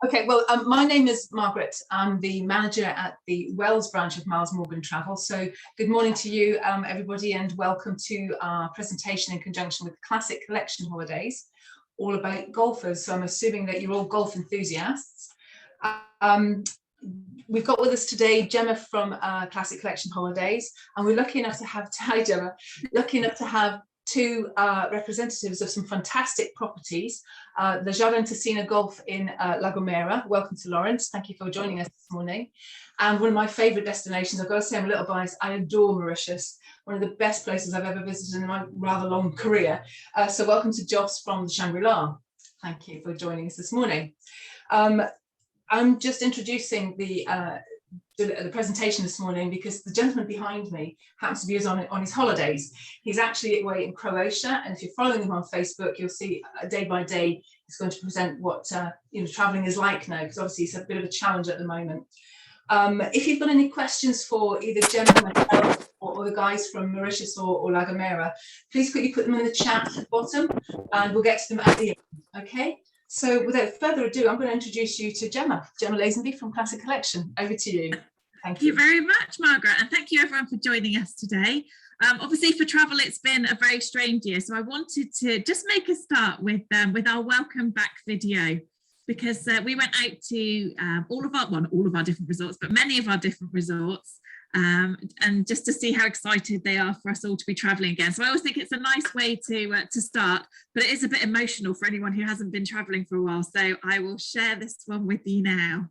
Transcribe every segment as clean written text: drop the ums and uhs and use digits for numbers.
Okay, well, my name is Margaret. I'm the manager at the Wales branch of Miles Morgan Travel. So good morning to you, everybody, and welcome to our presentation in conjunction with Classic Collection Holidays, all about golfers. So I'm assuming that you're all golf enthusiasts. We've got with us today Gemma from Classic Collection Holidays, and we're lucky enough to have, hi Gemma, lucky enough to have two representatives of some fantastic properties. The Jardin Ticino Golf in La Gomera. Welcome to Lawrence. Thank you for joining us this morning. And one of my favourite destinations, I've got to say I'm a little biased, I adore Mauritius. One of the best places I've ever visited in my rather long career. So welcome to Jos from the Shangri-La. Thank you for joining us this morning. I'm just introducing the presentation this morning because the gentleman behind me happens to be on his holidays. He's actually away in Croatia, and if you're following him on Facebook, you'll see day by day he's going to present what traveling is like now, because obviously it's a bit of a challenge at the moment. If you've got any questions for either Gemma, myself, or the guys from Mauritius or La Gomera, please quickly put them in the chat at the bottom, and we'll get to them at the end. Okay. So without further ado, I'm going to introduce you to Gemma Lazenby from Classic Collection. Over to you. Thank you. Thank you very much, Margaret, and thank you everyone for joining us today. Obviously for travel, it's been a very strange year, so I wanted to just make a start with our welcome back video, because we went out to all of our different resorts, but many of our different resorts, and just to see how excited they are for us all to be traveling again. So I always think it's a nice way to start, but it is a bit emotional for anyone who hasn't been traveling for a while. So I will share this one with you now.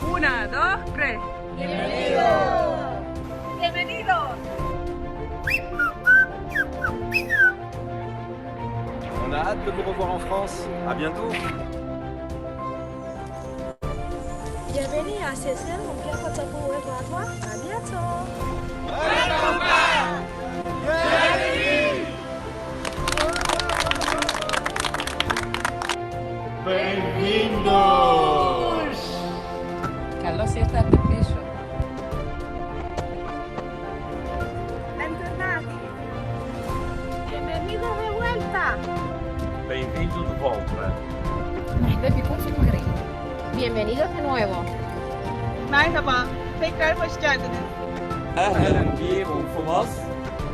Una, dos, tres. Bienvenidos. Bienvenidos. On a hâte de vous revoir en France. À bientôt. Bienvenue à Seychelles, on vient pas te voir toi. À bientôt. Welcome back. Bem-vindos. Καλώς ήρθατε πίσω. Bentornati. Bienvenido de vuelta. Bem-vindo de volta. Bienvenidos de nuevo. Merhaba. Tekrar hoş geldiniz. أهلا بكم في مصر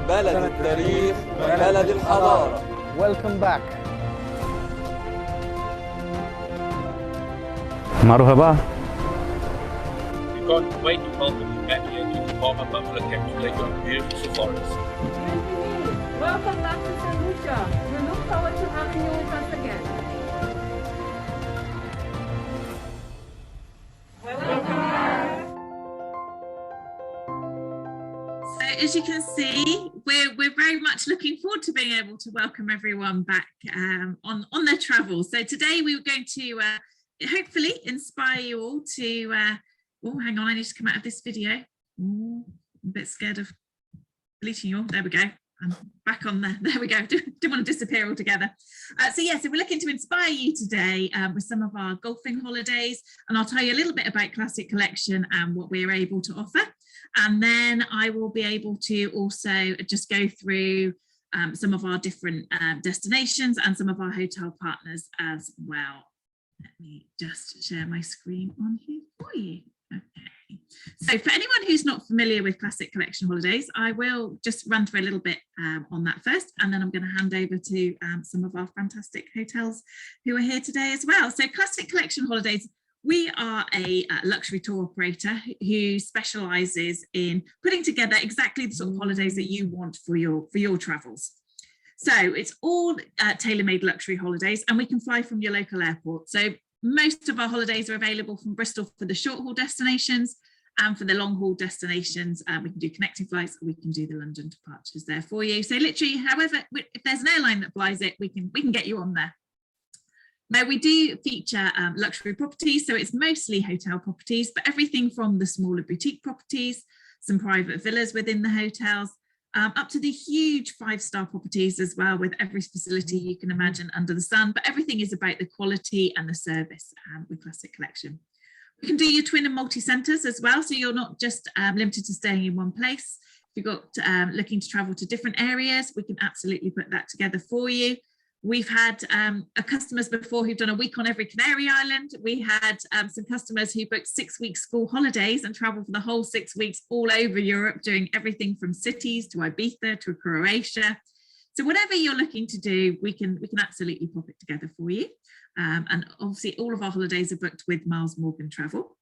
بلد التاريخ بلد الحضارة. Welcome back. مرحبا. We can't wait to welcome you back here to the Palma Mambula encapsulate your beautiful safaris. Welcome back to St. Lucia. We look forward to having you with us again. So as you can see, we're very much looking forward to being able to welcome everyone back on their travels. So today we were going to hopefully inspire you all to oh, hang on, I need to come out of this video. Ooh, I'm a bit scared of deleting you all. There we go. I'm back on there. There we go. Didn't want to disappear altogether. So we're looking to inspire you today with some of our golfing holidays, and I'll tell you a little bit about Classic Collection and what we're able to offer. And then I will be able to also just go through some of our different destinations and some of our hotel partners as well. Let me just share my screen on here for you. Okay, so for anyone who's not familiar with Classic Collection Holidays, I will just run through a little bit on that first, and then I'm going to hand over to some of our fantastic hotels who are here today as well. So Classic Collection Holidays, we are a luxury tour operator who specialises in putting together exactly the sort of holidays that you want for your travels. So it's all tailor-made luxury holidays, and we can fly from your local airport. So most of our holidays are available from Bristol for the short haul destinations, and for the long haul destinations, we can do connecting flights, or we can do the London departures there for you. So literally, however, if there's an airline that flies it, we can get you on there. Now we do feature luxury properties, so it's mostly hotel properties, but everything from the smaller boutique properties, some private villas within the hotels, up to the huge 5-star properties as well, with every facility you can imagine under the sun. But everything is about the quality and the service with Classic Collection. You can do your twin and multi-centres as well, so you're not just limited to staying in one place. If you've got looking to travel to different areas, we can absolutely put that together for you. We've had customers before who've done a week on every Canary Island. We had some customers who booked 6-week school holidays and traveled for the whole 6 weeks all over Europe, doing everything from cities to Ibiza to Croatia. So whatever you're looking to do, we can absolutely pop it together for you. And obviously all of our holidays are booked with Miles Morgan Travel.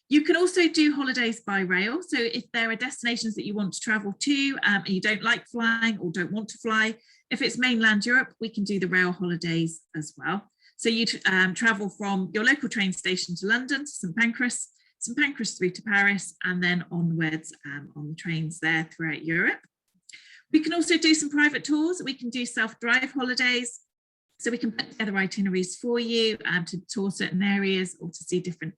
You can also do holidays by rail. So if there are destinations that you want to travel to and you don't like flying or don't want to fly, if it's mainland Europe, we can do the rail holidays as well. So you travel from your local train station to London, to St Pancras through to Paris, and then onwards on the trains there throughout Europe. We can also do some private tours. We can do self-drive holidays. So we can put together itineraries for you to tour certain areas or to see different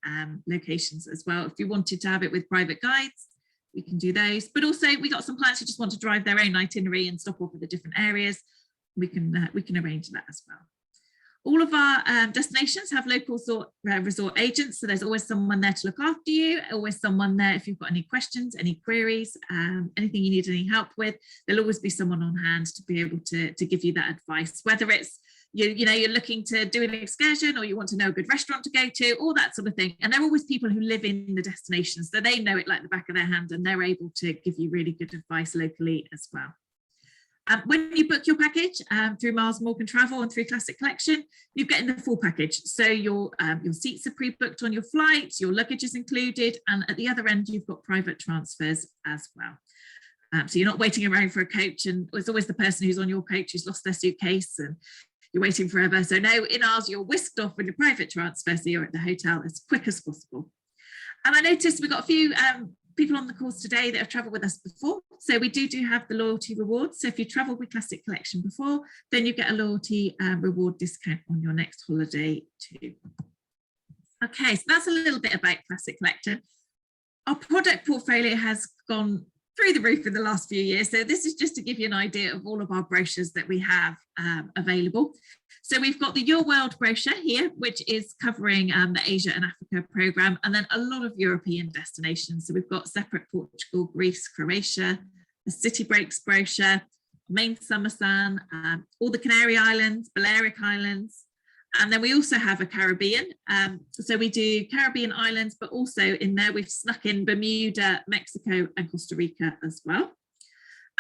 locations as well. If you wanted to have it with private guides, we can do those. But also we got some clients who just want to drive their own itinerary and stop off at the different areas. We can arrange that as well. All of our destinations have local resort agents. So there's always someone there to look after you, always someone there if you've got any questions, any queries, anything you need any help with, there'll always be someone on hand to be able to give you that advice, whether it's you're looking to do an excursion or you want to know a good restaurant to go to, all that sort of thing. And they're always people who live in the destinations, so they know it like the back of their hand, and they're able to give you really good advice locally as well. When you book your package through Miles Morgan Travel and through Classic Collection, you get in the full package. So your seats are pre-booked on your flights, your luggage is included, and at the other end, you've got private transfers as well. So you're not waiting around for a coach, and it's always the person who's on your coach who's lost their suitcase and you're waiting forever. So now in ours, you're whisked off with your private transfer, so you're at the hotel as quick as possible. And I noticed we've got a few people on the course today that have travelled with us before. So we do have the loyalty rewards. So if you travelled with Classic Collection before, then you get a loyalty reward discount on your next holiday too. Okay, so that's a little bit about Classic Collection. Our product portfolio has gone through the roof in the last few years. So this is just to give you an idea of all of our brochures that we have available. So we've got the Your World brochure here, which is covering the Asia and Africa programme, and then a lot of European destinations. So we've got separate Portugal, Greece, Croatia, the City Breaks brochure, Main Summer Sun, all the Canary Islands, Balearic Islands. And then we also have a Caribbean. So we do Caribbean islands, but also in there we've snuck in Bermuda, Mexico and Costa Rica as well.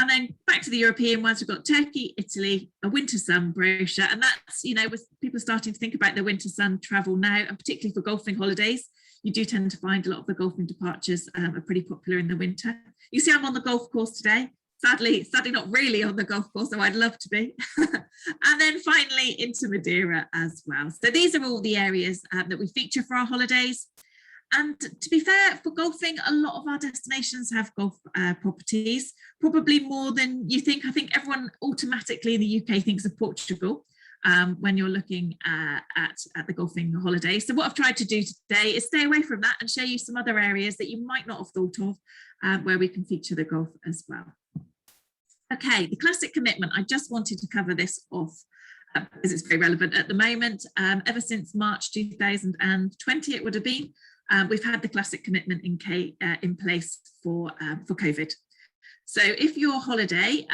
And then back to the European ones, we've got Turkey, Italy, a winter sun brochure. And that's, with people starting to think about their winter sun travel now, and particularly for golfing holidays, you do tend to find a lot of the golfing departures are pretty popular in the winter. You see I'm on the golf course today. Sadly not really on the golf course, though I'd love to be. And then finally into Madeira as well. So these are all the areas that we feature for our holidays. And to be fair, for golfing, a lot of our destinations have golf properties, probably more than you think. I think everyone automatically in the UK thinks of Portugal when you're looking at the golfing holiday. So what I've tried to do today is stay away from that and show you some other areas that you might not have thought of where we can feature the golf as well. Okay, the Classic Commitment. I just wanted to cover this off because it's very relevant at the moment. Ever since March 2020, it would have been, we've had the Classic Commitment in place for COVID. So if your holiday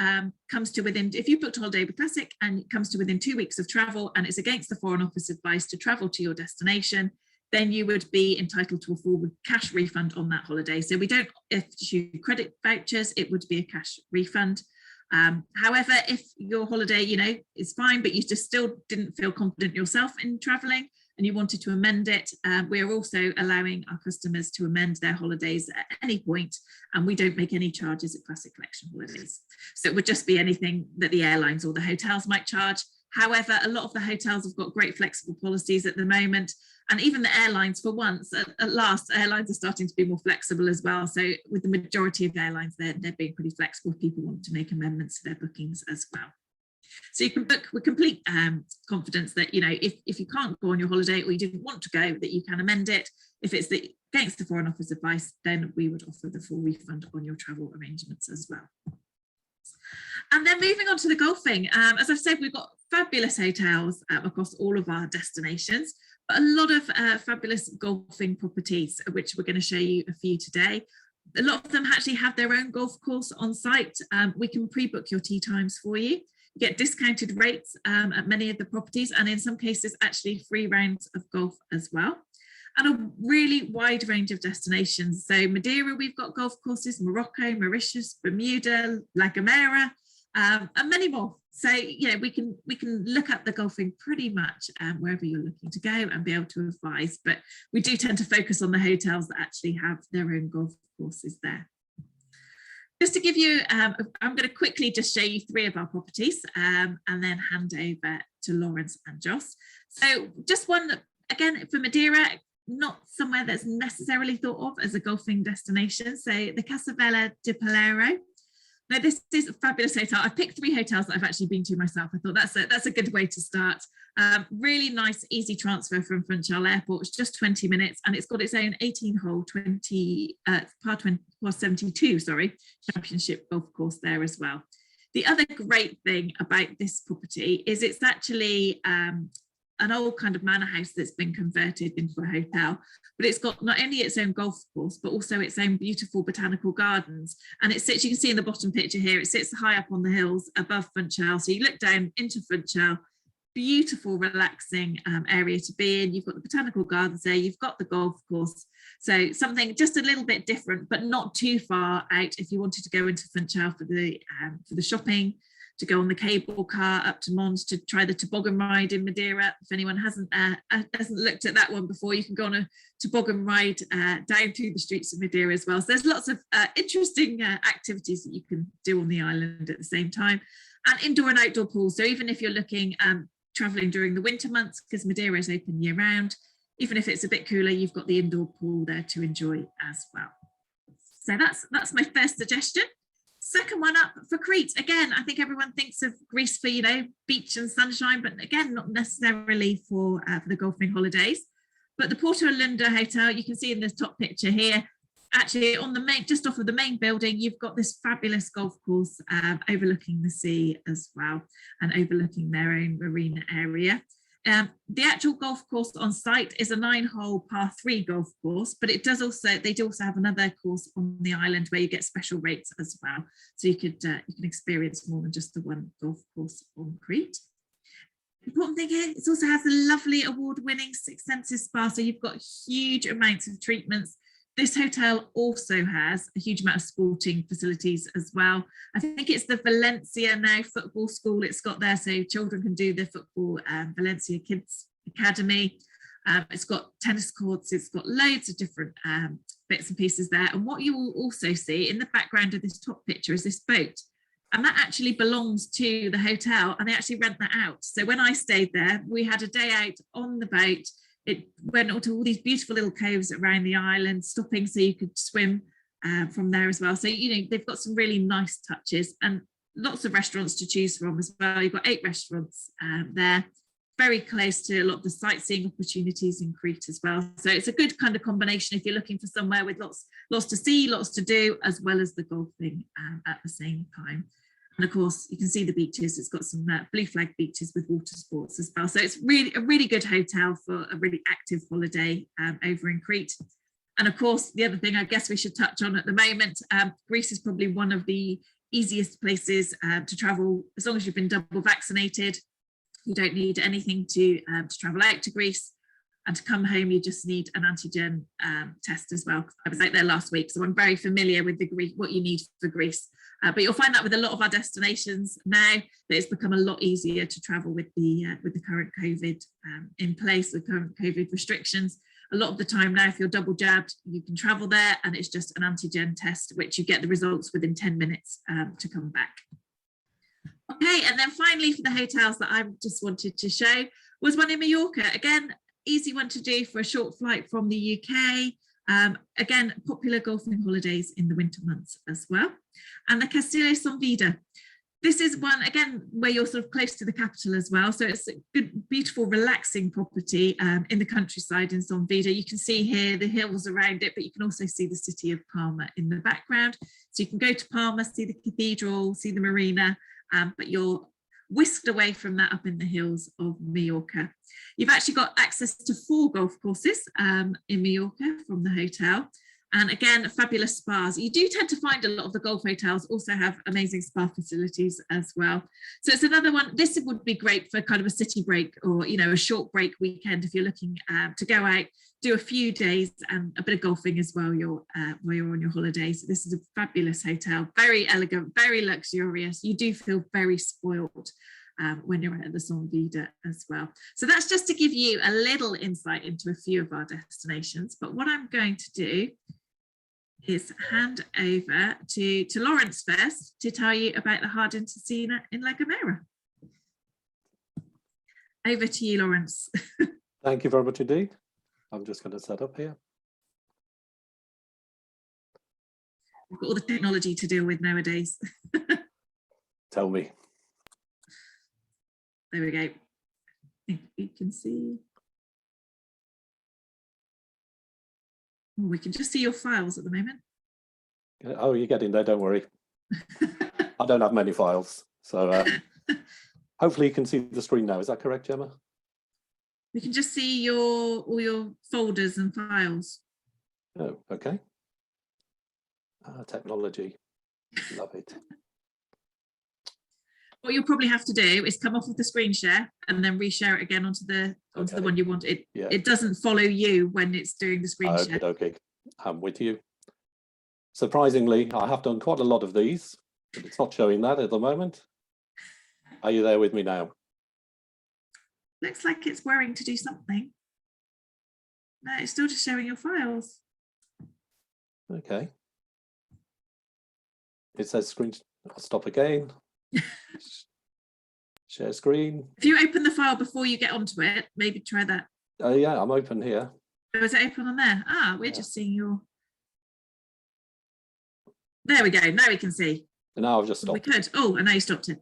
comes to within, if you booked a holiday with Classic and it comes to within 2 weeks of travel and it's against the Foreign Office advice to travel to your destination, then you would be entitled to a full cash refund on that holiday. So we don't issue credit vouchers, it would be a cash refund. However, if your holiday, is fine, but you just still didn't feel confident yourself in traveling and you wanted to amend it, we are also allowing our customers to amend their holidays at any point, and we don't make any charges at Classic Collection holidays. So it would just be anything that the airlines or the hotels might charge. However, a lot of the hotels have got great flexible policies at the moment, and even the airlines, for once, at last, airlines are starting to be more flexible as well. So with the majority of airlines, they're being pretty flexible if people want to make amendments to their bookings as well. So you can book with complete confidence that, you know, if you can't go on your holiday or you didn't want to go, that you can amend it. If it's against the Foreign Office advice, then we would offer the full refund on your travel arrangements as well. And then moving on to the golfing, as I've said, we've got fabulous hotels across all of our destinations, but a lot of fabulous golfing properties, which we're going to show you a few today. A lot of them actually have their own golf course on site. We can pre-book your tee times for you. You get discounted rates at many of the properties, and in some cases actually free rounds of golf as well. And a really wide range of destinations. So Madeira, we've got golf courses, Morocco, Mauritius, Bermuda, La Gomera, and many more. So, you know, we can look at the golfing pretty much wherever you're looking to go and be able to advise, but we do tend to focus on the hotels that actually have their own golf courses there. Just to give you, I'm going to quickly just show you 3 of our properties and then hand over to Lawrence and Joss. So just one, again, for Madeira, not somewhere that's necessarily thought of as a golfing destination. So the Casa Vella de Peleiro. Now, this is a fabulous hotel. I picked 3 hotels that I've actually been to myself. I thought that's a good way to start. Really nice, easy transfer from Funchal Airport. It's just 20 minutes, and it's got its own 18-hole par 72, championship golf course there as well. The other great thing about this property is it's actually an old kind of manor house that's been converted into a hotel, but it's got not only its own golf course, but also its own beautiful botanical gardens. And it sits, you can see in the bottom picture here, it sits high up on the hills above Funchal. So you look down into Funchal, beautiful, relaxing area to be in. You've got the botanical gardens there, you've got the golf course. So something just a little bit different, but not too far out if you wanted to go into Funchal for the shopping, to go on the cable car up to Mons to try the toboggan ride in Madeira. If anyone hasn't looked at that one before, you can go on a toboggan ride down through the streets of Madeira as well. So there's lots of interesting activities that you can do on the island at the same time, and indoor and outdoor pools. So even if you're looking traveling during the winter months, because Madeira is open year round, even if it's a bit cooler, you've got the indoor pool there to enjoy as well. So that's my first suggestion. Second one up for Crete. Again, I think everyone thinks of Greece for, you know, beach and sunshine, but again, not necessarily for the golfing holidays. But the Porto Lunda Hotel, you can see in this top picture here, actually on the main, just off of the main building, you've got this fabulous golf course overlooking the sea as well, and overlooking their own marina area. The actual golf course on site is a 9-hole par 3 golf course, but they do also have another course on the island where you get special rates as well. So you can experience more than just the one golf course on Crete. Important thing here, it also has a lovely award-winning 6 Senses spa. So you've got huge amounts of treatments. This hotel also has a huge amount of sporting facilities as well. I think it's the Valencia now football school it's got there, so children can do their football, Valencia Kids Academy. It's got tennis courts, it's got loads of different bits and pieces there. And what you will also see in the background of this top picture is this boat. And that actually belongs to the hotel, and they actually rent that out. So when I stayed there, we had a day out on the boat. It went to all these beautiful little coves around the island, stopping so you could swim from there as well. So, you know, they've got some really nice touches and lots of restaurants to choose from as well. You've got 8 restaurants there, very close to a lot of the sightseeing opportunities in Crete as well. So it's a good kind of combination if you're looking for somewhere with lots to see, lots to do, as well as the golfing at the same time. And of course, you can see the beaches. It's got some blue flag beaches with water sports as well. So it's really a really good hotel for a really active holiday over in Crete. And of course, the other thing I guess we should touch on at the moment, Greece is probably one of the easiest places to travel as long as you've been double vaccinated. You don't need anything to travel out to Greece. And to come home, you just need an antigen test as well. I was out there last week, so I'm very familiar with what you need for Greece. But you'll find that with a lot of our destinations now, that it's become a lot easier to travel with the current COVID in place, the current COVID restrictions. A lot of the time now, if you're double jabbed, you can travel there, and it's just an antigen test, which you get the results within 10 minutes to come back. Okay, and then finally for the hotels that I just wanted to show was one in Mallorca. Again, easy one to do for a short flight from the UK. Again, popular golfing holidays in the winter months as well. And the Castillo Son Vida. This is one, again, where you're sort of close to the capital as well. So it's a good, beautiful, relaxing property in the countryside in Son Vida. You can see here the hills around it, but you can also see the city of Palma in the background. So you can go to Palma, see the cathedral, see the marina, but you're whisked away from that up in the hills of Mallorca. You've actually got access to 4 golf courses in Mallorca from the hotel. And again, fabulous spas. You do tend to find a lot of the golf hotels also have amazing spa facilities as well. So it's another one. This would be great for kind of a city break or, you know, a short break weekend if you're looking to go out, do a few days and a bit of golfing as well while you're on your holiday. So this is a fabulous hotel, very elegant, very luxurious. You do feel very spoiled when you're at the Son Vida as well. So that's just to give you a little insight into a few of our destinations. But what I'm going to do is hand over to Lawrence first to tell you about the Jardín Ticina in La Gomera. Over to you, Lawrence. Thank you very much indeed. I'm just going to set up here. We've got all the technology to deal with nowadays. Tell me. There we go. If you can see. Oh, we can just see your files at the moment. Oh, you're getting there, don't worry. I don't have many files, so hopefully you can see the screen now. Is that correct, Gemma? We can just see all your folders and files. Oh, okay. Technology, love it. What you'll probably have to do is come off of the screen share and then reshare it again onto the one you want. It doesn't follow you when it's doing the screen share. Okay, I'm with you. Surprisingly, I have done quite a lot of these, but it's not showing that at the moment. Are you there with me now? Looks like it's worrying to do something. No, it's still just showing your files. Okay. It says screen. I'll stop again. Share screen. If you open the file before you get onto it, maybe try that. Yeah, I'm open here. Oh, is it open on there? Ah, we're just seeing your. There we go. Now we can see. And now I've just stopped. We could. Oh, and now you stopped it.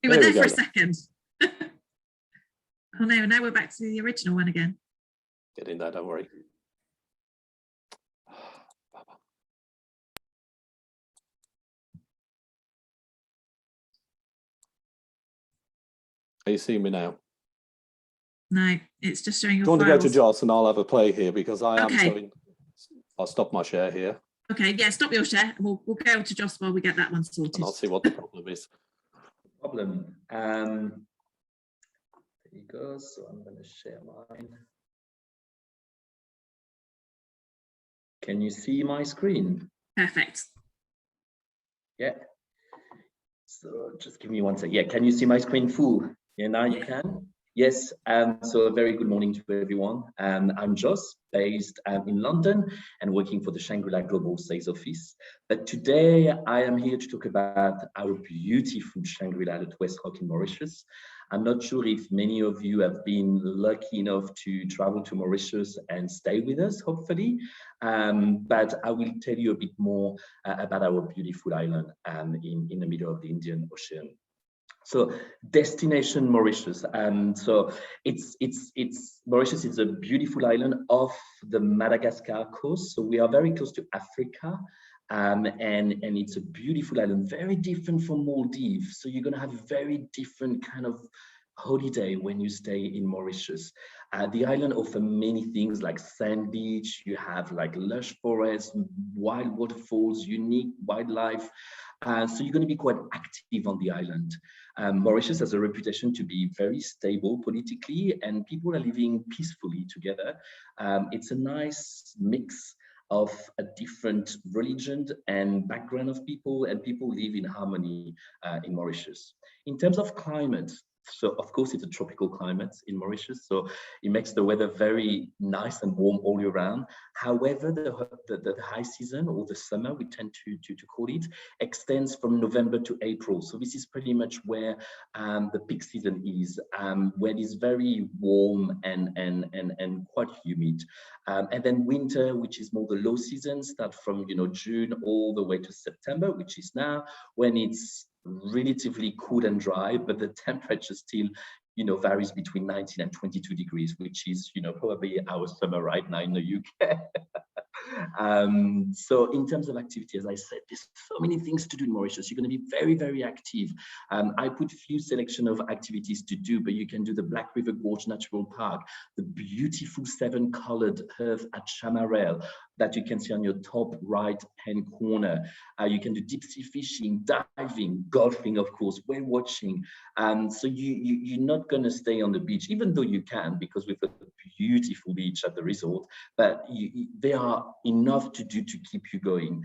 We were there for a second. Oh no, now we're back to the original one again. Get in there, don't worry. Are you seeing me now? No, it's just showing your Do you want files. to go to Joss and I'll have a play here because I am showing. I'll stop my share here. Okay, yeah, stop your share. We'll go to Joss while we get that one sorted. And I'll see what the problem is. Problem. There you go. So I'm going to share mine. Can you see my screen? Perfect. Yeah. So just give me one second. Yeah, can you see my screen full? Yeah, now you can. Yes, so a very good morning to everyone. I'm Joss, based in London and working for the Shangri-La Global Sales Office. But today I am here to talk about our beautiful Shangri-La at West Rock in Mauritius. I'm not sure if many of you have been lucky enough to travel to Mauritius and stay with us, hopefully. But I will tell you a bit more about our beautiful island in the middle of the Indian Ocean. So destination Mauritius. So it's Mauritius is a beautiful island off the Madagascar coast. So we are very close to Africa. And it's a beautiful island, very different from Maldives. So you're gonna have a very different kind of holiday when you stay in Mauritius. The island offers many things like sand beach, you have like lush forests, wild waterfalls, unique wildlife. So you're going to be quite active on the island. Mauritius has a reputation to be very stable politically and people are living peacefully together. It's a nice mix of a different religion and background of people, and people live in harmony in Mauritius. In terms of climate, so of course it's a tropical climate in Mauritius, so it makes the weather very nice and warm all year round. However, the high season, or the summer we tend to call it, extends from November to April. So this is pretty much where the peak season is, where it is very warm and quite humid. And then winter, which is more the low season, start from June all the way to September, which is now, when it's relatively cool and dry, but the temperature still, you know, varies between 19 and 22 degrees, which is, you know, probably our summer right now in the UK. So in terms of activity, as I said, there's so many things to do in Mauritius. You're going to be very, very active. I put few selection of activities to do, but you can do the Black River Gorge Natural Park, the beautiful 7-colored earth at Chamarel that you can see on your top right hand corner. You can do deep sea fishing, diving, golfing, of course, whale watching. So you're not going to stay on the beach, even though you can, because we've got a beautiful beach at the resort, but there are enough to do to keep you going.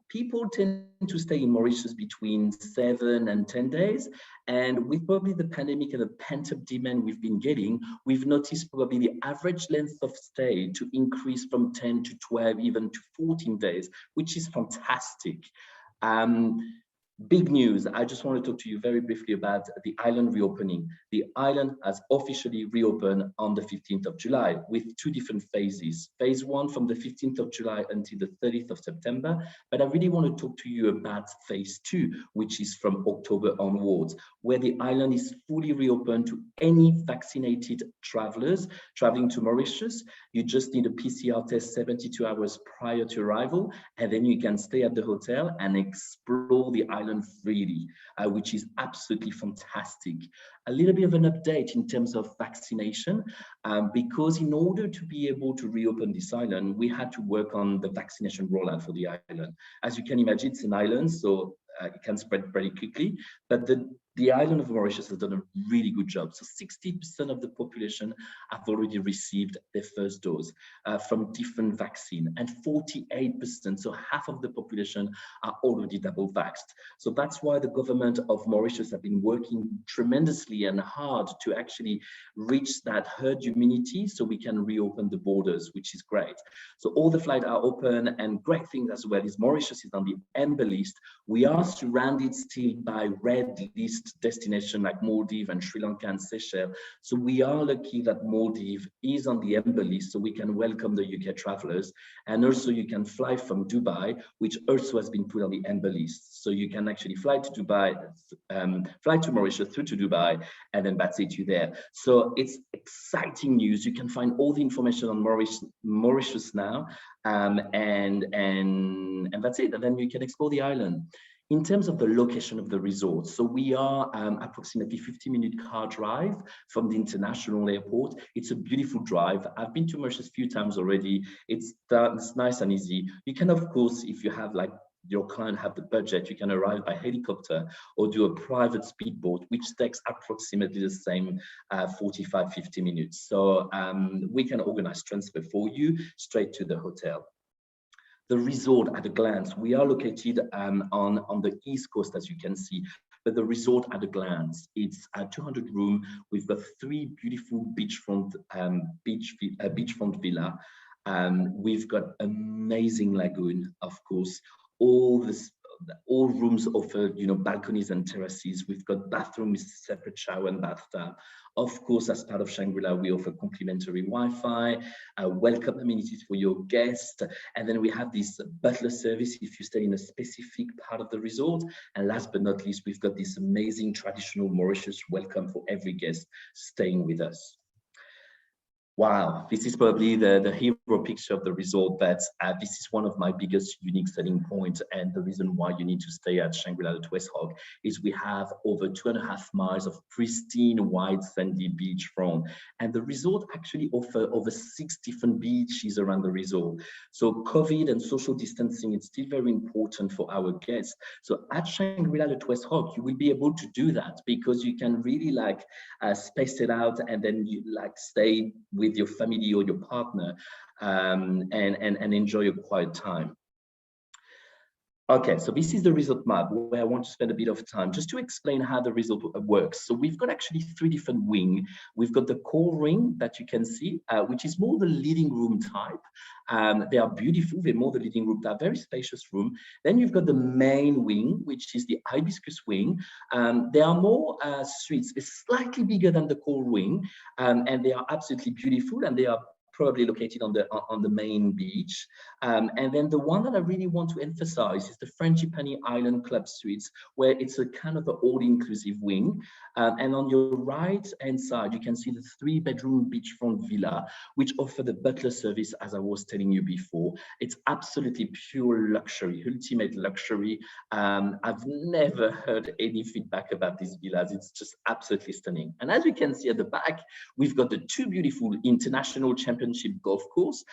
People tend to stay in Mauritius between 7 and 10 days. And with probably the pandemic and the pent-up demand we've been getting, we've noticed probably the average length of stay to increase from 10 to 12, even to 14 days, which is fantastic. Big news, I just want to talk to you very briefly about the island reopening. The island has officially reopened on the 15th of July with 2 different phases. Phase 1 from the 15th of July until the 30th of September. But I really want to talk to you about phase 2, which is from October onwards, where the island is fully reopened to any vaccinated travelers traveling to Mauritius. You just need a PCR test 72 hours prior to arrival, and then you can stay at the hotel and explore the island freely, which is absolutely fantastic. A little bit of an update in terms of vaccination, because in order to be able to reopen this island, we had to work on the vaccination rollout for the island. As you can imagine, it's an island, so it can spread very quickly, but the island of Mauritius has done a really good job. So 60% of the population have already received their first dose from different vaccine, and 48%, so half of the population, are already double vaxxed. So that's why the government of Mauritius have been working tremendously and hard to actually reach that herd immunity so we can reopen the borders, which is great. So all the flights are open, and great thing as well is Mauritius is on the amber list. We are surrounded still by red list destination like Maldives and Sri Lanka and Seychelles. So we are lucky that Maldives is on the amber list, so we can welcome the UK travelers. And also you can fly from Dubai, which also has been put on the amber list. So you can actually fly to Dubai, fly to Mauritius through to Dubai, and then that's it, you're there. So it's exciting news. You can find all the information on Mauritius now, and that's it. And then you can explore the island. In terms of the location of the resort, so we are approximately 50-minute car drive from the international airport. It's a beautiful drive. I've been to Mauritius a few times already. It's nice and easy. You can, of course, if you have like your client have the budget, you can arrive by helicopter or do a private speedboat, which takes approximately the same 45-50 minutes. So we can organize transfer for you straight to the hotel. The resort at a glance, we are located on the east coast, as you can see, but the resort at a glance, it's a 200 room. We've got 3 beautiful beachfront villa. We've got amazing lagoon, of course. All rooms offer, you know, balconies and terraces. We've got bathrooms, separate shower and bathtub. Of course, as part of Shangri-La, we offer complimentary Wi-Fi, welcome amenities for your guests. And then we have this butler service if you stay in a specific part of the resort. And last but not least, we've got this amazing traditional Mauritius welcome for every guest staying with us. Wow, this is probably the hero picture of the resort, but this is one of my biggest unique selling points, and the reason why you need to stay at Shangri-La at West Rock is we have over 2.5 miles of pristine, wide, sandy beachfront, and the resort actually offers over 6 different beaches around the resort. So COVID and social distancing is still very important for our guests. So at Shangri-La at West Rock, you will be able to do that because you can really like space it out, and then you like stay with your family or your partner and enjoy a quiet time. Okay, so this is the resort map where I want to spend a bit of time just to explain how the resort works. So we've got actually 3 different wings. We've got the core ring that you can see, which is more the living room type. They are beautiful, they're more the living room, they're very spacious room. Then you've got the main wing, which is the hibiscus wing. They are more suites, it's slightly bigger than the core wing, and they are absolutely beautiful, and they are probably located on the main beach. And then the one that I really want to emphasize is the Frangipani Island Club Suites, where it's a kind of an all-inclusive wing. And on your right hand side, you can see the 3-bedroom beachfront villa, which offer the butler service, as I was telling you before. It's absolutely pure luxury, ultimate luxury. I've never heard any feedback about these villas. It's just absolutely stunning. And as we can see at the back, we've got the 2 beautiful international championship golf course,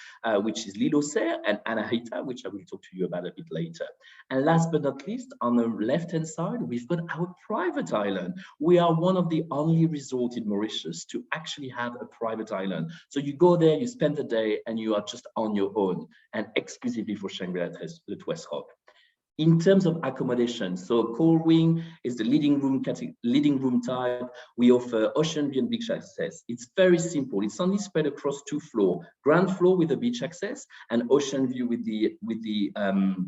which is L'Île aux Cerfs and Anahita, which I will talk to you about a bit later. And last but not least, on the left-hand side, we've got our private island. We are one of the only resorts in Mauritius to actually have a private island. So you go there, you spend the day, and you are just on your own, and exclusively for Shangri-La Le Tourist Rock. In terms of accommodation, so core wing is the leading room type. We offer ocean view and beach access. It's very simple. It's only spread across 2 floors: ground floor with the beach access and ocean view with the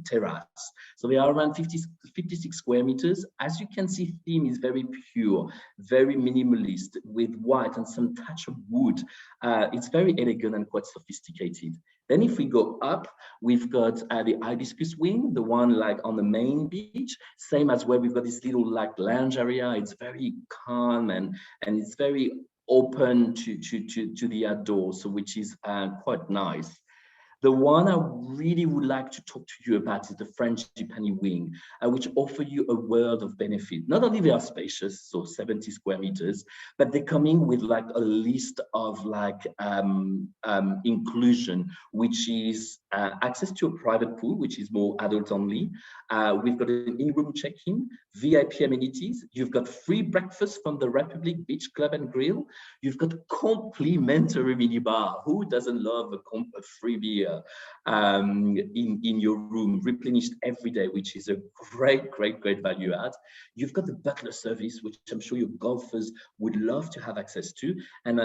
terrace. So they are around 56 square meters. As you can see, theme is very pure, very minimalist, with white and some touch of wood. It's very elegant and quite sophisticated. Then if we go up, we've got the hibiscus wing, the one like on the main beach, same as where we've got this little like lounge area. It's very calm and it's very open to the outdoors, so which is quite nice. The one I really would like to talk to you about is the Frangipani wing, which offer you a world of benefit. Not only they are spacious, so 70 square meters, but they're coming with like a list of like inclusion, which is access to a private pool, which is more adult only. We've got an in-room check-in, VIP amenities. You've got free breakfast from the Republic Beach Club and Grill. You've got complimentary minibar. Who doesn't love a free beer in your room, replenished every day, which is a great value add. You've got the butler service, which I'm sure your golfers would love to have access to. And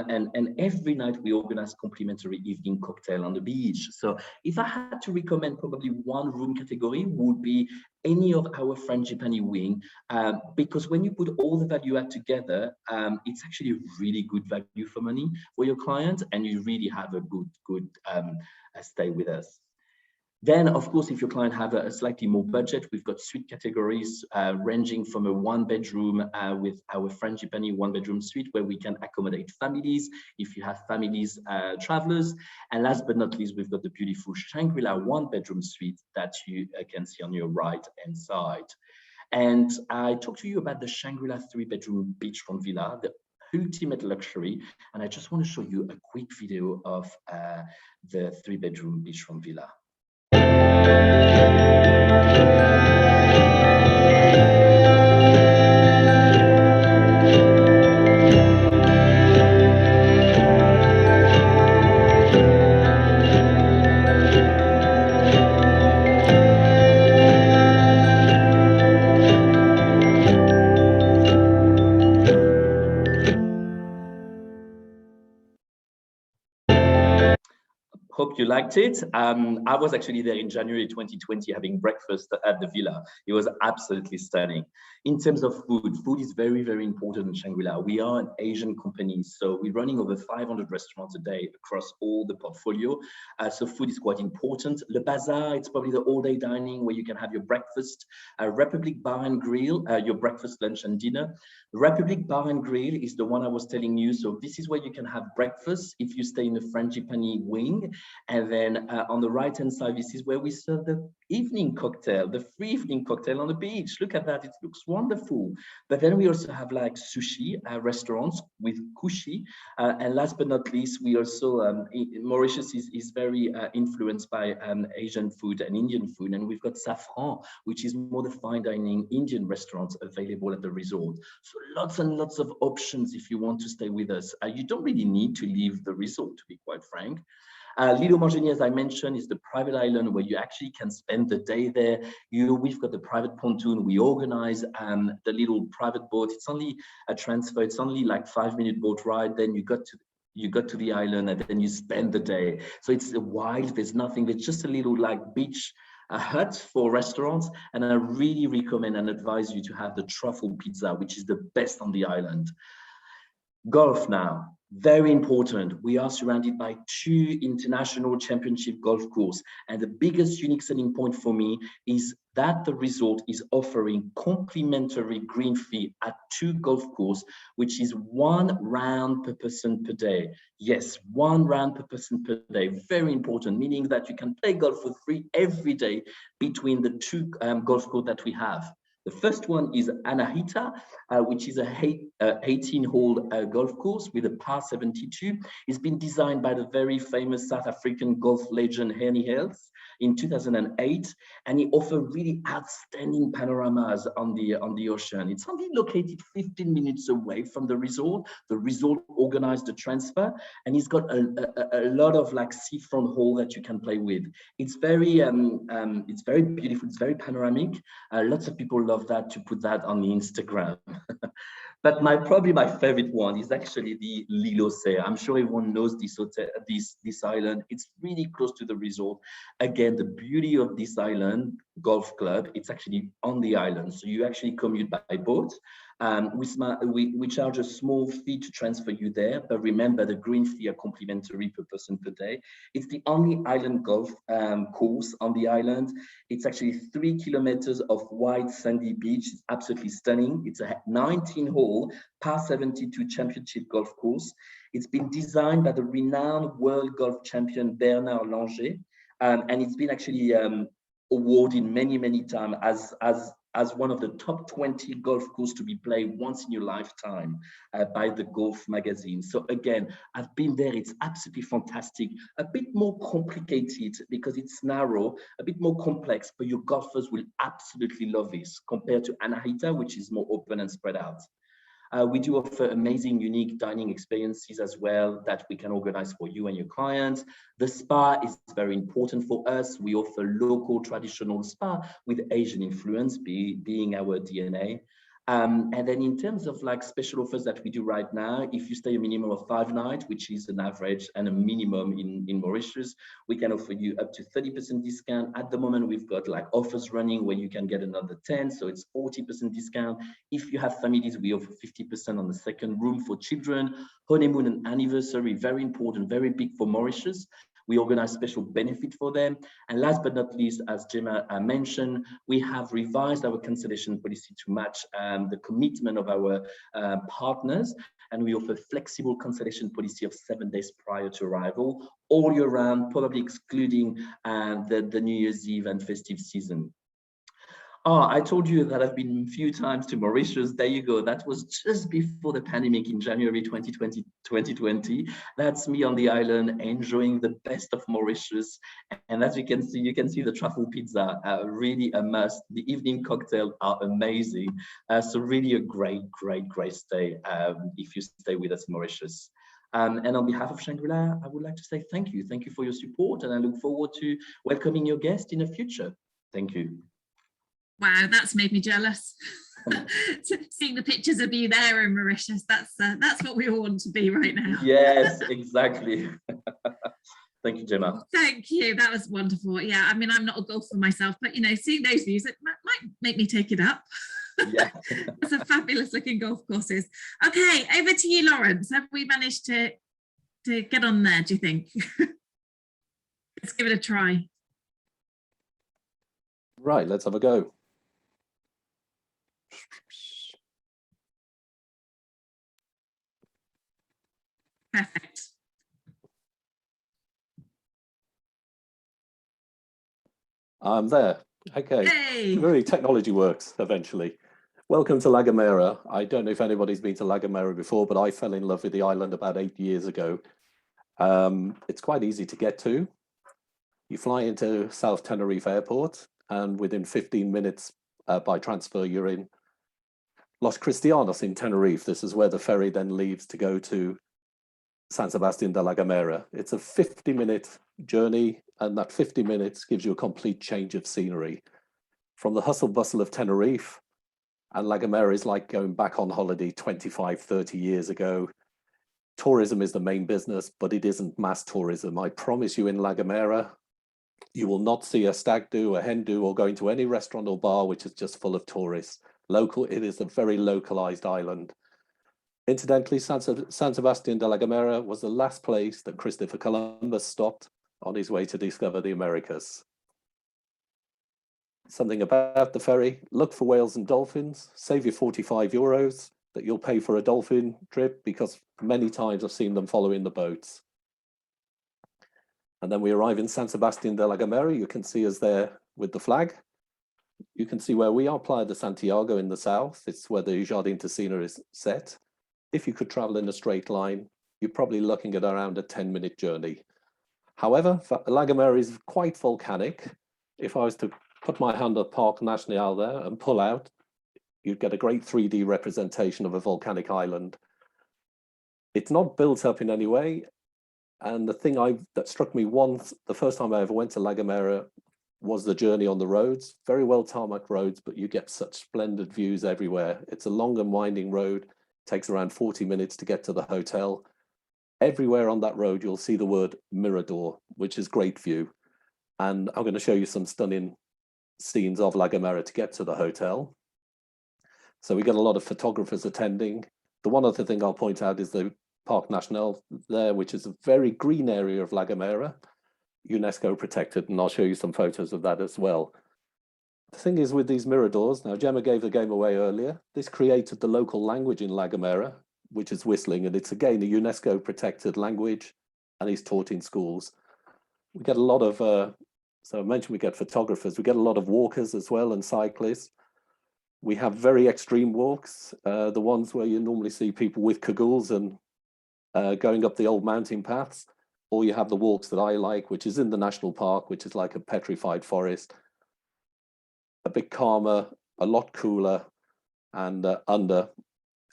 every night we organize complimentary evening cocktail on the beach. So if I had to recommend probably one room category, would be any of our Frangipani wing, because when you put all the value add together, it's actually a really good value for money for your client, and you really have a good stay with us. Then, of course, if your client have a slightly more budget, we've got suite categories ranging from a 1-bedroom with our Frangipani 1-bedroom suite, where we can accommodate families if you have families, travelers. And last but not least, we've got the beautiful Shangri-La 1-bedroom suite that you can see on your right-hand side. And I talked to you about the Shangri-La 3-bedroom beachfront villa, the ultimate luxury. And I just want to show you a quick video of the 3-bedroom beachfront villa. Hope you liked it. I was actually there in January 2020 having breakfast at the villa. It was absolutely stunning. In terms of food is very, very important in Shangri-La. We are an Asian company, so we're running over 500 restaurants a day across all the portfolio. So food is quite important. Le Bazaar, it's probably the all-day dining where you can have your breakfast. Republic Bar and Grill, your breakfast, lunch, and dinner. Republic Bar and Grill is the one I was telling you. So this is where you can have breakfast if you stay in the Frangipani wing. And then on the right-hand side, this is where we serve the evening cocktail, the free evening cocktail on the beach. Look at that, it looks wonderful. But then we also have like sushi restaurants with kushi. And last but not least, we also, Mauritius is very influenced by Asian food and Indian food. And we've got Safran, which is more the fine dining Indian restaurants available at the resort. So lots and lots of options if you want to stay with us. You don't really need to leave the resort, to be quite frank. L'Île aux Margeniers, as I mentioned, is the private island where you actually can spend the day there. We've got the private pontoon. We organize the little private boat. It's only a transfer. It's only like 5-minute boat ride. Then you got to the island and then you spend the day. So it's wild. There's nothing. There's just a little like beach hut for restaurants. And I really recommend and advise you to have the truffle pizza, which is the best on the island. Golf now. Very important, we are surrounded by 2 international championship golf courses, and the biggest unique selling point for me is that the resort is offering complimentary green fee at 2 golf courses, which is 1 round per person per day. Yes, 1 round per person per day. Very important, meaning that you can play golf for free every day between the 2 golf courses that we have. The first one is Anahita, which is a 18-hole golf course with a par 72. It's been designed by the very famous South African golf legend Henny Hales in 2008, and it offers really outstanding panoramas on the ocean. It's only located 15 minutes away from the resort. The resort organized the transfer, and it's got a lot of like seafront hole that you can play with. It's very beautiful. It's very panoramic. Lots of people love that, to put that on the Instagram. But probably my favorite one is actually the L'Île aux Cerfs. I'm sure everyone knows this island. It's really close to the resort. Again, the beauty of this island golf club, it's actually on the island. So you actually commute by boat. We charge a small fee to transfer you there, but remember the green fee are complimentary per person per day. It's the only island golf course on the island. It's actually 3 kilometers of wide sandy beach. It's absolutely stunning. It's a 19-hole par 72 championship golf course. It's been designed by the renowned world golf champion Bernard Langer, and it's been actually awarded many times as one of the top 20 golf courses to be played once in your lifetime by the Golf magazine. So again, I've been there, it's absolutely fantastic. A bit more complicated because it's narrow, a bit more complex, but your golfers will absolutely love this compared to Anahita, which is more open and spread out. We do offer amazing, unique dining experiences as well that we can organize for you and your clients. The spa is very important for us. We offer local traditional spa with Asian influence being our DNA. And then in terms of like special offers that we do right now, if you stay a minimum of 5 nights, which is an average and a minimum in Mauritius, we can offer you up to 30% discount. At the moment, we've got like offers running where you can get another 10, so it's 40% discount. If you have families, we offer 50% on the second room for children. Honeymoon and anniversary, very important, very big for Mauritius. We organize special benefit for them. And last but not least, as Gemma mentioned, we have revised our cancellation policy to match the commitment of our partners. And we offer flexible cancellation policy of 7 days prior to arrival, all year round, probably excluding the New Year's Eve and festive season. Oh, I told you that I've been a few times to Mauritius. There you go. That was just before the pandemic in January 2020. That's me on the island enjoying the best of Mauritius. And as you can see the truffle pizza, really a must. The evening cocktails are amazing. So really a great stay if you stay with us in Mauritius. And on behalf of Shangri-La, I would like to say thank you. Thank you for your support. And I look forward to welcoming your guests in the future. Thank you. Wow, that's made me jealous. Seeing the pictures of you there in Mauritius, that's what we all want to be right now. Yes, exactly. Thank you, Gemma. Thank you. That was wonderful. Yeah, I mean, I'm not a golfer myself, but seeing those views, it might make me take it up. Yeah. It's a fabulous looking golf courses. Okay, over to you, Lawrence. Have we managed to get on there, do you think? Let's give it a try. Right, let's have a go. Perfect. I'm there. Okay. Hey. Really, technology works eventually. Welcome to La Gomera. I don't know if anybody's been to La Gomera before, but I fell in love with the island about 8 years ago. It's quite easy to get to. You fly into South Tenerife Airport, and within 15 minutes by transfer, you're in Los Cristianos in Tenerife. This is where the ferry then leaves to go to San Sebastián de la Gomera. It's a 50-minute journey, and that 50 minutes gives you a complete change of scenery. From the hustle bustle of Tenerife, and La Gomera is like going back on holiday 25, 30 years ago. Tourism is the main business, but it isn't mass tourism. I promise you in La Gomera, you will not see a stag do, a hen do, or going to any restaurant or bar which is just full of tourists. It is a very localized island. Incidentally, San Sebastian de la Gomera was the last place that Christopher Columbus stopped on his way to discover the Americas. Something about the ferry: look for whales and dolphins, save you €45 that you'll pay for a dolphin trip, because many times I've seen them following the boats. And then we arrive in San Sebastian de la Gomera. You can see us there with the flag. You can see where we are, Playa de Santiago in the south. It's where the Jardin Ticino is set. If you could travel in a straight line, you're probably looking at around a 10-minute journey. However, La Gomera is quite volcanic. If I was to put my hand on Parc National there and pull out, you'd get a great 3D representation of a volcanic island. It's not built up in any way. And the thing that struck me once, the first time I ever went to La Gomera, was the journey on the roads. Very well tarmac roads, but you get such splendid views everywhere. It's a long and winding road. It takes around 40 minutes to get to the hotel. Everywhere on that road, you'll see the word Mirador, which is great view. And I'm going to show you some stunning scenes of La Gomera to get to the hotel. So we get a lot of photographers attending. The one other thing I'll point out is the Parc National there, which is a very green area of La Gomera, UNESCO protected, and I'll show you some photos of that as well. The thing is with these miradors, now Gemma gave the game away earlier, this created the local language in La Gomera, which is whistling, and it's again a UNESCO protected language and is taught in schools. We get a lot of, so I mentioned we get photographers, we get a lot of walkers as well and cyclists. We have very extreme walks, the ones where you normally see people with cagoules and going up the old mountain paths, or you have the walks that I like, which is in the national park, which is like a petrified forest, a bit calmer, a lot cooler, and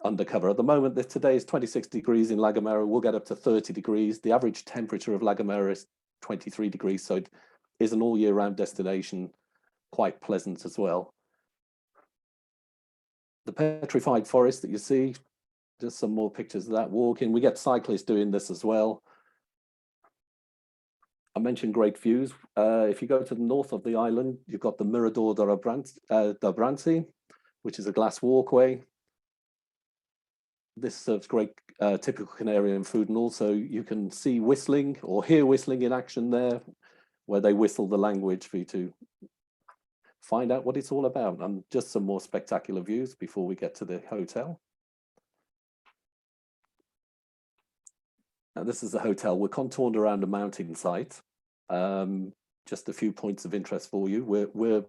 undercover. At the moment, today is 26 degrees in La Gomera. We'll get up to 30 degrees. The average temperature of La Gomera is 23 degrees, so it is an all year round destination, quite pleasant as well. The petrified forest that you see, just some more pictures of that walking. We get cyclists doing this as well. I mentioned great views. If you go to the north of the island, you've got the Mirador da Brandsen, which is a glass walkway. This serves great typical Canarian food, and also you can see whistling or hear whistling in action there, where they whistle the language for you to find out what it's all about. And just some more spectacular views before we get to the hotel. Now this is the hotel. We're contoured around a mountain site. Just a few points of interest for you. We're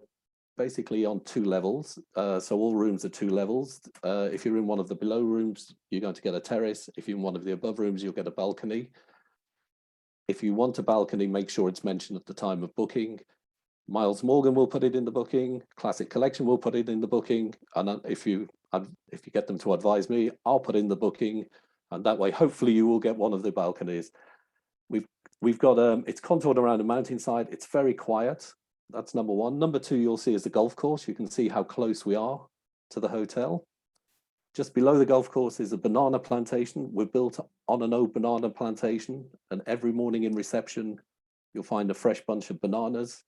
basically on 2 levels. So all rooms are 2 levels. If you're in one of the below rooms, you're going to get a terrace. If you're in one of the above rooms, you'll get a balcony. If you want a balcony, make sure it's mentioned at the time of booking. Miles Morgan will put it in the booking. Classic Collection will put it in the booking. And if you get them to advise me, I'll put in the booking. And that way, hopefully you will get one of the balconies. We've got, it's contoured around a mountainside. It's very quiet. That's number 1. Number 2, you'll see is the golf course. You can see how close we are to the hotel. Just below the golf course is a banana plantation. We're built on an old banana plantation, and every morning in reception, you'll find a fresh bunch of bananas.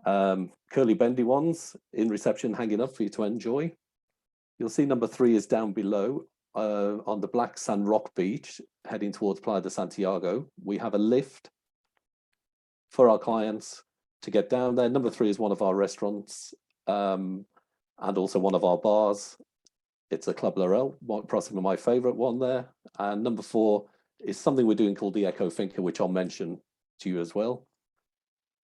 Curly bendy ones in reception hanging up for you to enjoy. You'll see number 3 is down below on the Black Sand Rock Beach, heading towards Playa de Santiago. We have a lift for our clients to get down there. Number 3 is one of our restaurants and also one of our bars. It's a Club Laurel, possibly my favorite one there. And number 4 is something we're doing called the Eco Finca, which I'll mention to you as well.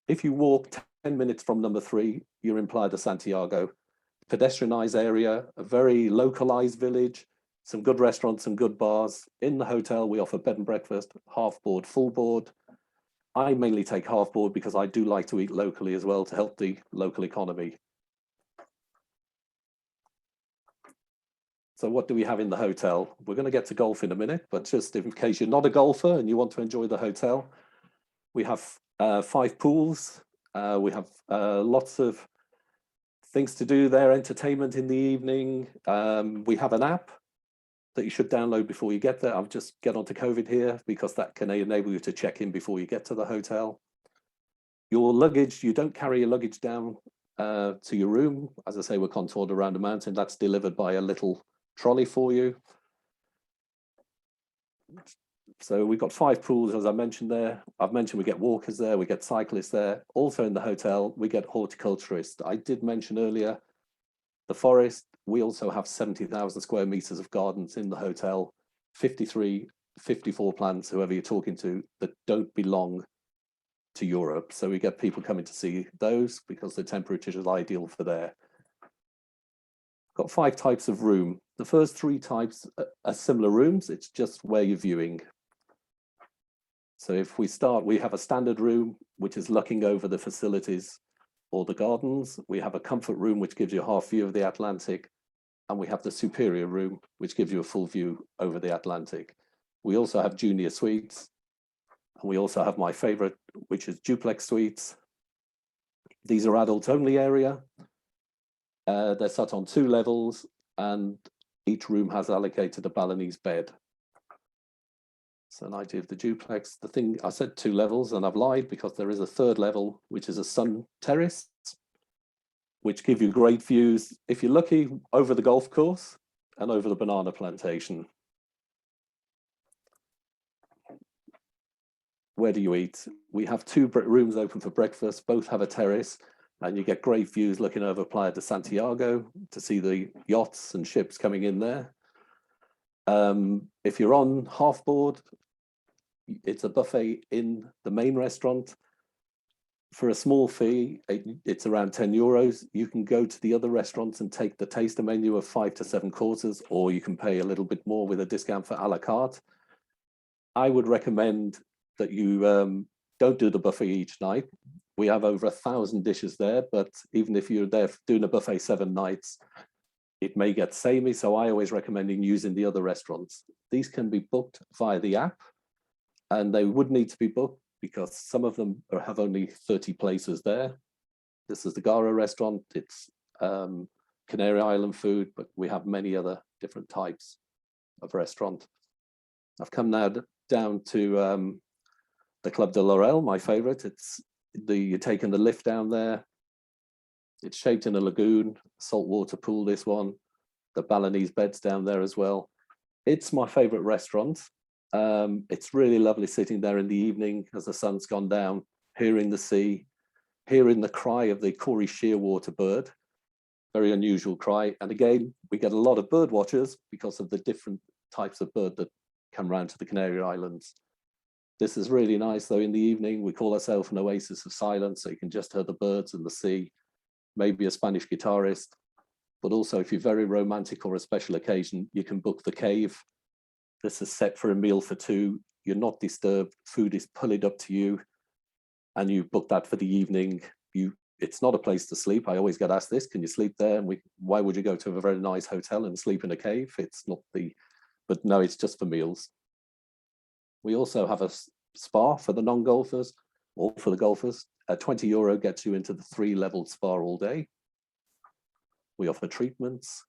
If you walk 10 minutes from number 3, you're in Playa de Santiago. Pedestrianized area, a very localized village, some good restaurants, some good bars. In the hotel, we offer bed and breakfast, half board, full board. I mainly take half board because I do like to eat locally as well to help the local economy. So what do we have in the hotel? We're going to get to golf in a minute, but just in case you're not a golfer and you want to enjoy the hotel, we have 5 pools. We have lots of things to do there, entertainment in the evening. We have an app that you should download before you get there. I'll just get onto COVID here because that can enable you to check in before you get to the hotel. Your luggage, you don't carry your luggage down to your room. As I say, we're contoured around a mountain. That's delivered by a little trolley for you. So we've got 5 pools, as I mentioned there. I've mentioned we get walkers there, we get cyclists there. Also in the hotel, we get horticulturists. I did mention earlier the forest. We also have 70,000 square meters of gardens in the hotel, 54 plants, whoever you're talking to, that don't belong to Europe. So we get people coming to see those because the temperature is ideal for there. Got 5 types of room. The first 3 types are similar rooms. It's just where you're viewing. So if we start, we have a standard room, which is looking over the facilities or the gardens. We have a comfort room, which gives you a half view of the Atlantic. And we have the superior room, which gives you a full view over the Atlantic. We also have junior suites. And we also have my favorite, which is duplex suites. These are adult only area. They're set on 2 levels and each room has allocated a Balinese bed. So an idea of the duplex. The thing, I said 2 levels and I've lied because there is a 3rd level, which is a sun terrace, which give you great views, if you're lucky, over the golf course and over the banana plantation. Where do you eat? We have 2 rooms open for breakfast, both have a terrace, and you get great views looking over Playa de Santiago to see the yachts and ships coming in there. If you're on half board, it's a buffet in the main restaurant. For a small fee, it's around €10. You can go to the other restaurants and take the taster menu of 5 to 7 courses, or you can pay a little bit more with a discount for a la carte. I would recommend that you don't do the buffet each night. We have over 1,000 dishes there, but even if you're there doing a buffet 7 nights, it may get samey. So I always recommend using the other restaurants. These can be booked via the app, and they would need to be booked because some of them have only 30 places there. This is the Gara restaurant. It's Canary Island food, but we have many other different types of restaurant. I've come now down to the Club de Laurel, my favorite. You're taking the lift down there. It's shaped in a lagoon, saltwater pool, this one. The Balinese beds down there as well. It's my favorite restaurant. It's really lovely sitting there in the evening as the sun's gone down, hearing the sea, hearing the cry of the Cory shearwater bird, very unusual cry. And again, we get a lot of bird watchers because of the different types of bird that come round to the Canary Islands. This is really nice though. In the evening, we call ourselves an oasis of silence, so you can just hear the birds and the sea, maybe a Spanish guitarist, but also if you're very romantic or a special occasion, you can book the cave. This is set for a meal for 2. You're not disturbed. Food is pulled up to you, and you book that for the evening. It's not a place to sleep. I always get asked this: can you sleep there? And why would you go to a very nice hotel and sleep in a cave? It's not but no, it's just for meals. We also have a spa for the non-golfers or for the golfers. €20 gets you into the 3-level spa all day. We offer treatments.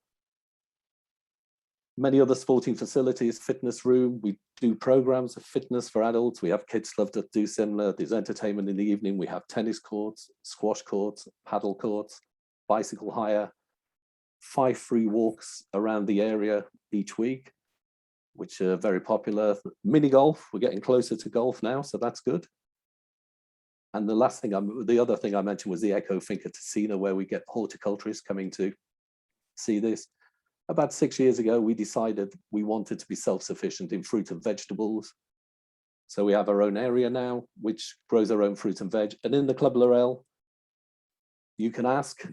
Many other sporting facilities, fitness room. We do programs of fitness for adults. We have kids clubs that do similar. There's entertainment in the evening. We have tennis courts, squash courts, paddle courts, bicycle hire, 5 free walks around the area each week, which are very popular. Mini golf, we're getting closer to golf now, so that's good. And the other thing I mentioned was the Eco Finca Ticino, where we get horticulturists coming to see this. About 6 years ago, we decided we wanted to be self-sufficient in fruit and vegetables. So we have our own area now, which grows our own fruit and veg. And in the Club Laurel, you can ask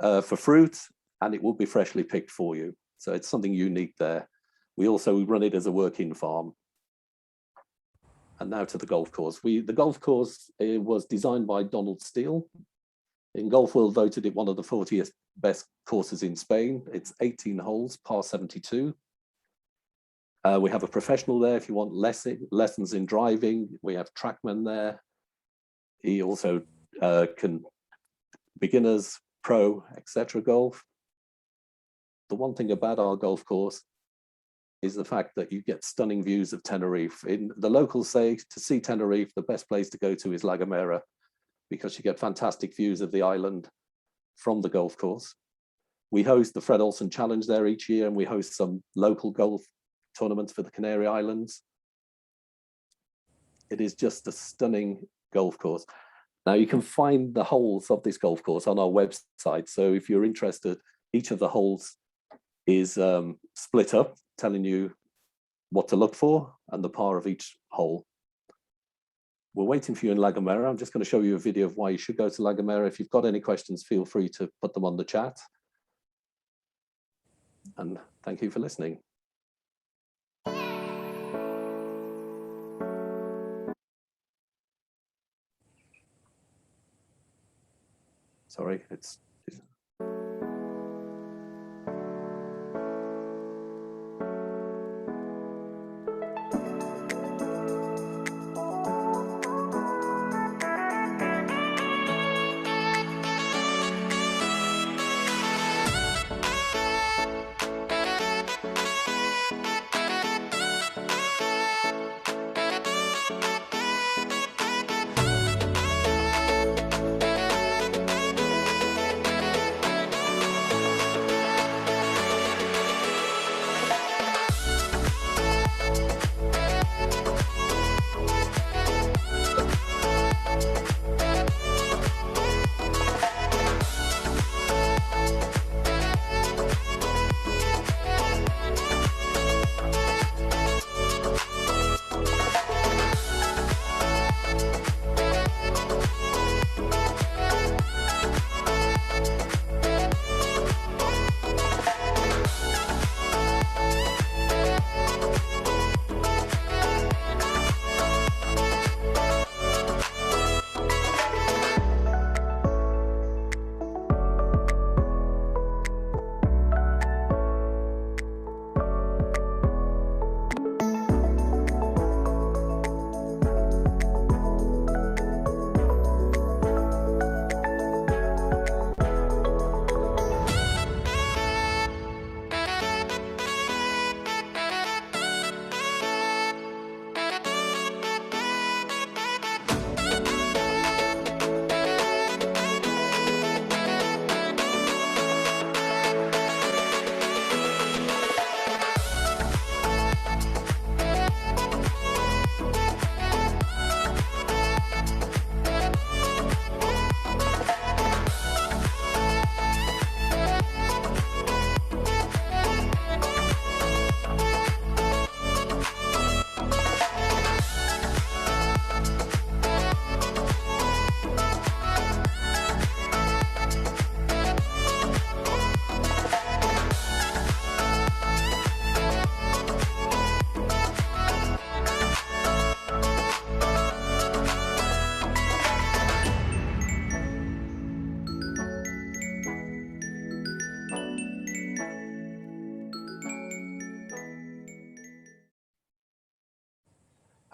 for fruit and it will be freshly picked for you. So it's something unique there. We also run it as a working farm. And now to the golf course. The golf course was designed by Donald Steele. In Golf World voted it one of the 40th best courses in Spain. It's 18 holes, par 72. We have a professional there if you want lessons in driving. We have trackmen there. He also can beginners, pro, etc. golf. The one thing about our golf course is the fact that you get stunning views of Tenerife. The locals say to see Tenerife, the best place to go to is La Gomera, because you get fantastic views of the island from the golf course. We host the Fred Olsen Challenge there each year, and we host some local golf tournaments for the Canary Islands. It is just a stunning golf course. Now you can find the holes of this golf course on our website. So if you're interested, each of the holes is split up, telling you what to look for and the par of each hole. We're waiting for you in La Gomera. I'm just going to show you a video of why you should go to La Gomera. If you've got any questions, feel free to put them on the chat. And thank you for listening. Sorry, it's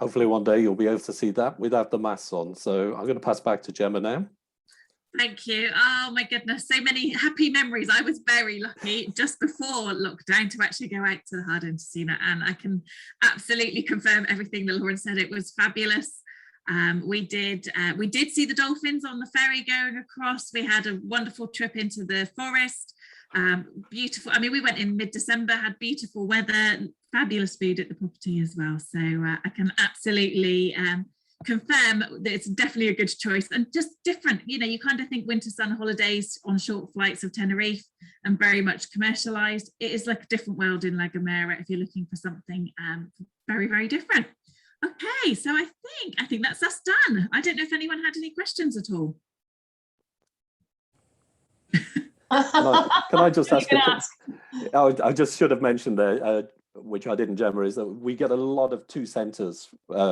hopefully one day you'll be able to see that without the masks on. So I'm going to pass back to Gemma now. Thank you. Oh my goodness, so many happy memories. I was very lucky just before lockdown to actually go out to the Hard End to see that, and I can absolutely confirm everything that Lauren said. It was fabulous. We did see the dolphins on the ferry going across. We had a wonderful trip into the forest. Beautiful. I mean, we went in mid-December, had beautiful weather, fabulous food at the property as well. So I can absolutely confirm that it's definitely a good choice, and just different. You know, you kind of think winter sun holidays on short flights of Tenerife and very much commercialized. It is like a different world in La Gomera if you're looking for something very, very different. Okay, so I think that's us done. I don't know if anyone had any questions at all. Can I just ask? I just should have mentioned there, which I didn't, Gemma, is that we get a lot of two centres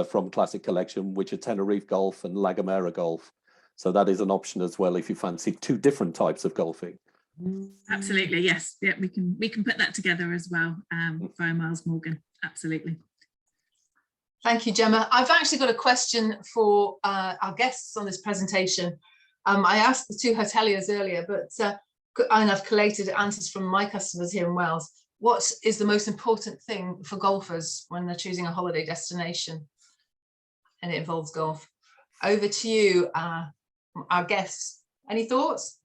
from Classic Collection, which are Tenerife Golf and La Gomera Golf. So that is an option as well if you fancy two different types of golfing. Absolutely, yes. Yeah, we can put that together as well via Miles Morgan. Absolutely. Thank you, Gemma. I've actually got a question for our guests on this presentation. I asked the two hoteliers earlier, but and I've collated answers from my customers here in Wales. What is the most important thing for golfers when they're choosing a holiday destination and it involves golf? Over to you, our guests. Any thoughts?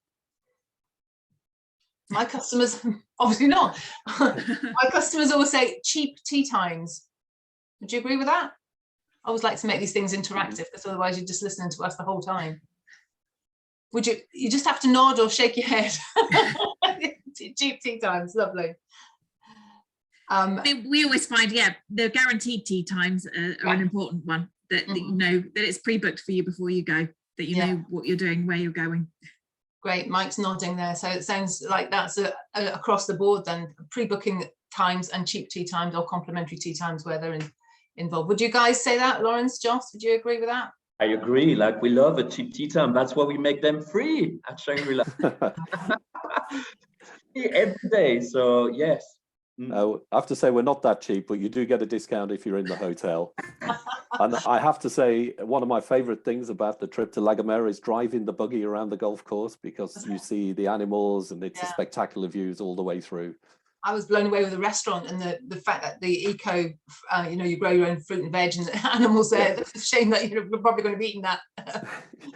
My customers, obviously not. My customers always say cheap tea times. Would you agree with that? I always like to make these things interactive, because otherwise you're just listening to us the whole time. Would you? You just have to nod or shake your head. Cheap tea times, lovely. We always find, yeah, the guaranteed tea times are an important one. That you know that it's pre-booked for you before you go. That you know what you're doing, where you're going. Great, Mike's nodding there. So it sounds like that's across the board then, pre-booking times and cheap tea times or complimentary tea times where they're involved. Would you guys say that, Lawrence, Joss? Would you agree with that? I agree. Like, we love a cheap tea time. That's why we make them free at Shangri-La. Every day. So yes. I have to say we're not that cheap, but you do get a discount if you're in the hotel. And I have to say, one of my favorite things about the trip to La Gomera is driving the buggy around the golf course, because you see the animals and it's a spectacular views all the way through. I was blown away with the restaurant and the fact that the eco, you know, you grow your own fruit and veg and animals there. It's a shame that you're probably going to be eating that.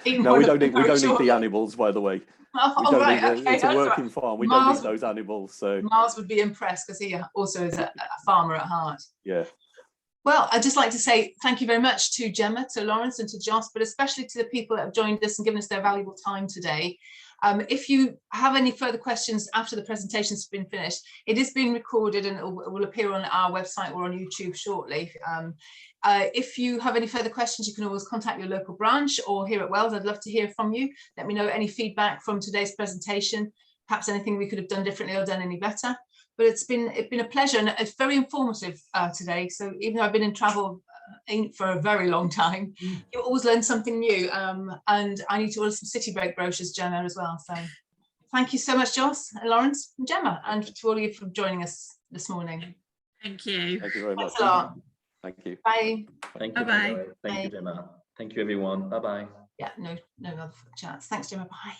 No, we don't eat the animals, by the way. It's a working farm. We don't need those animals. So Mars would be impressed, because he also is a farmer at heart. Yeah. Well, I'd just like to say thank you very much to Gemma, to Lawrence and to Joss, but especially to the people that have joined us and given us their valuable time today. If you have any further questions after the presentation's been finished, it is being recorded and it will appear on our website or on YouTube shortly. If you have any further questions, you can always contact your local branch or here at Wells. I'd love to hear from you. Let me know any feedback from today's presentation, perhaps anything we could have done differently or done any better. But it's been a pleasure, and it's very informative today. So even though I've been in travel for a very long time, you always learn something new. And I need to order some city break brochures, Gemma, as well. So thank you so much, Joss and Lawrence and Gemma, and to all of you for joining us this morning. Thank you. Thank you very much. Thanks a lot. Thank you. Bye. Thank you. Bye-bye. Thank you, Gemma. Thank you, everyone. Bye-bye. Yeah, no other chats. Thanks, Gemma. Bye.